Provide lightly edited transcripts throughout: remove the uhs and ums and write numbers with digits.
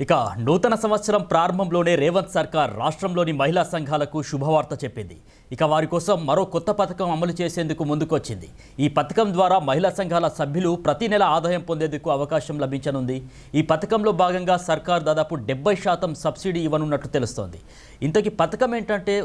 ఇక నూతన సంవత్సరం ప్రారంభంలోనే రేవంత్ సర్కార్ రాష్ట్రంలోని మహిళా సంఘాలకు శుభవార్త చెప్పింది. ఇక వారి కోసం మరో కొత్త పథకం అమలు చేసేందుకు ముందుకొచ్చింది. ఈ పథకం ద్వారా మహిళా సంఘాల సభ్యులు ప్రతి నెల ఆదాయం పొందేందుకు అవకాశం లభించనుంది. ఈ పథకంలో భాగంగా సర్కార్ దాదాపు 70% సబ్సిడీ ఇవ్వనున్నట్టు తెలుస్తోంది. ఇంతకీ పథకం ఏంటంటే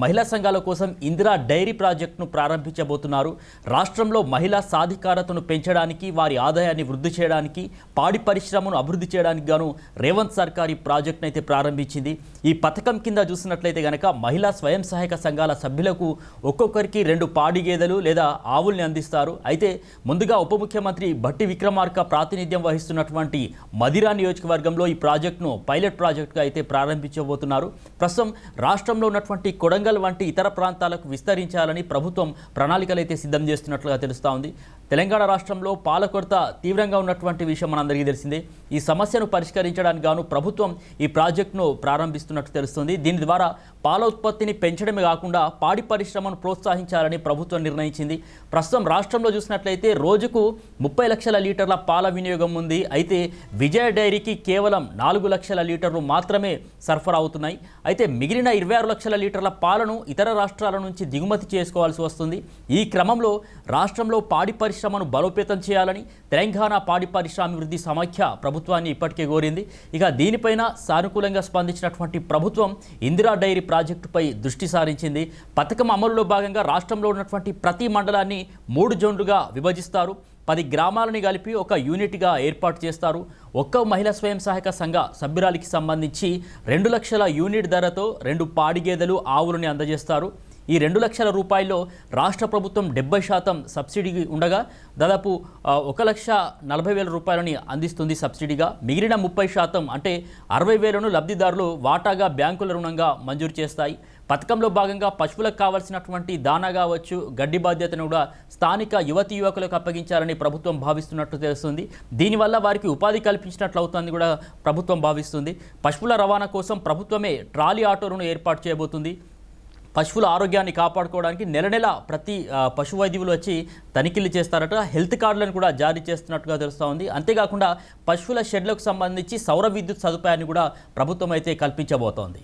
మహిళా సంఘాల కోసం ఇందిరా డైరీ ప్రాజెక్టును ప్రారంభించబోతున్నారు. రాష్ట్రంలో మహిళా సాధికారతను పెంచడానికి, వారి ఆదాయాన్ని వృద్ధి చేయడానికి, పాడి పరిశ్రమను అభివృద్ధి చేయడానికి గాను రేవంత్ సర్కార్ ఈ ప్రాజెక్ట్ను అయితే ప్రారంభించింది. ఈ పథకం కింద చూసినట్లయితే కనుక మహిళా స్వయం సహాయక సంఘాల సభ్యులకు ఒక్కొక్కరికి 2 పాడి గేదెలు లేదా ఆవుల్ని అందిస్తారు. అయితే ముందుగా ఉప ముఖ్యమంత్రి భట్టి విక్రమార్క ప్రాతినిధ్యం వహిస్తున్నటువంటి మదిరా నియోజకవర్గంలో ఈ ప్రాజెక్టును పైలట్ ప్రాజెక్టుగా అయితే ప్రారంభించబోతున్నారు. ప్రస్తుతం రాష్ట్రంలో ఉన్నటువంటి కొడంగల్ వంటి ఇతర ప్రాంతాలకు విస్తరించాలని ప్రభుత్వం ప్రణాళికలు అయితే సిద్ధం చేస్తున్నట్లుగా తెలుస్తూ ఉంది. తెలంగాణ రాష్ట్రంలో పాల కొరత తీవ్రంగా ఉన్నటువంటి విషయం మనందరికీ తెలిసిందే. ఈ సమస్యను పరిష్కరించడానికి గాను ప్రభుత్వం ఈ ప్రాజెక్టును ప్రారంభిస్తున్నట్టు తెలుస్తుంది. దీని ద్వారా పాల ఉత్పత్తిని పెంచడమే కాకుండా పాడి పరిశ్రమను ప్రోత్సహించాలని ప్రభుత్వం నిర్ణయించింది. ప్రస్తుతం రాష్ట్రంలో చూసినట్లయితే రోజుకు 30 లక్షల లీటర్ల పాల వినియోగం ఉంది. అయితే విజయ డైరీకి కేవలం 4 లక్షల లీటర్లు మాత్రమే సరఫరా అవుతున్నాయి. అయితే మిగిలిన 26 లక్షల లీటర్ల పాలను ఇతర రాష్ట్రాల నుంచి దిగుమతి చేసుకోవాల్సి వస్తుంది. ఈ క్రమంలో రాష్ట్రంలో పాడి పరిశ్రమను బలోపేతం చేయాలని తెలంగాణ పాడి పరిశ్రమాభివృద్ధి సమాఖ్య ప్రభుత్వాన్ని ఇప్పటికే కోరింది. ఇక దీనిపైన సానుకూలంగా స్పందించినటువంటి ప్రభుత్వం ఇందిరా డైరీ ప్రాజెక్టుపై దృష్టి సారించింది. పథకం అమలులో భాగంగా రాష్ట్రంలో ఉన్నటువంటి ప్రతి మండలాన్ని 3 జోన్లుగా విభజిస్తారు. 10 గ్రామాలని కలిపి ఒక యూనిట్గా ఏర్పాటు చేస్తారు. ఒక్క మహిళా స్వయం సహాయక సంఘ సభ్యురాలికి సంబంధించి 2 లక్షల యూనిట్ ధరతో 2 పాడి గేదెలు ఆవులని అందజేస్తారు. ఈ 2 లక్షల రూపాయల్లో రాష్ట్ర ప్రభుత్వం 70% సబ్సిడీ ఉండగా దాదాపు 1,40,000 రూపాయలని అందిస్తుంది సబ్సిడీగా. మిగిలిన 30% అంటే 60,000ను లబ్ధిదారులు వాటాగా బ్యాంకుల రుణంగా మంజూరు చేస్తాయి. పథకంలో భాగంగా పశువులకు కావాల్సినటువంటి దానా కావచ్చు, గడ్డి బాధ్యతను కూడా స్థానిక యువతీ యువకులకు అప్పగించాలని ప్రభుత్వం భావిస్తున్నట్టు తెలుస్తుంది. దీనివల్ల వారికి ఉపాధి కల్పించినట్లు అవుతుంది కూడా ప్రభుత్వం భావిస్తుంది. పశువుల రవాణా కోసం ప్రభుత్వమే ట్రాలీ ఆటోలను ఏర్పాటు చేయబోతుంది. పశువుల ఆరోగ్యాన్ని కాపాడుకోవడానికి నెల ప్రతి పశు వైద్యులు వచ్చి తనిఖీలు చేస్తారట. హెల్త్ కార్డులను కూడా జారీ చేస్తున్నట్టుగా తెలుస్తూ ఉంది. అంతేకాకుండా పశువుల షెడ్లకు సంబంధించి సౌర విద్యుత్ సదుపాయాన్ని కూడా ప్రభుత్వం అయితే కల్పించబోతోంది.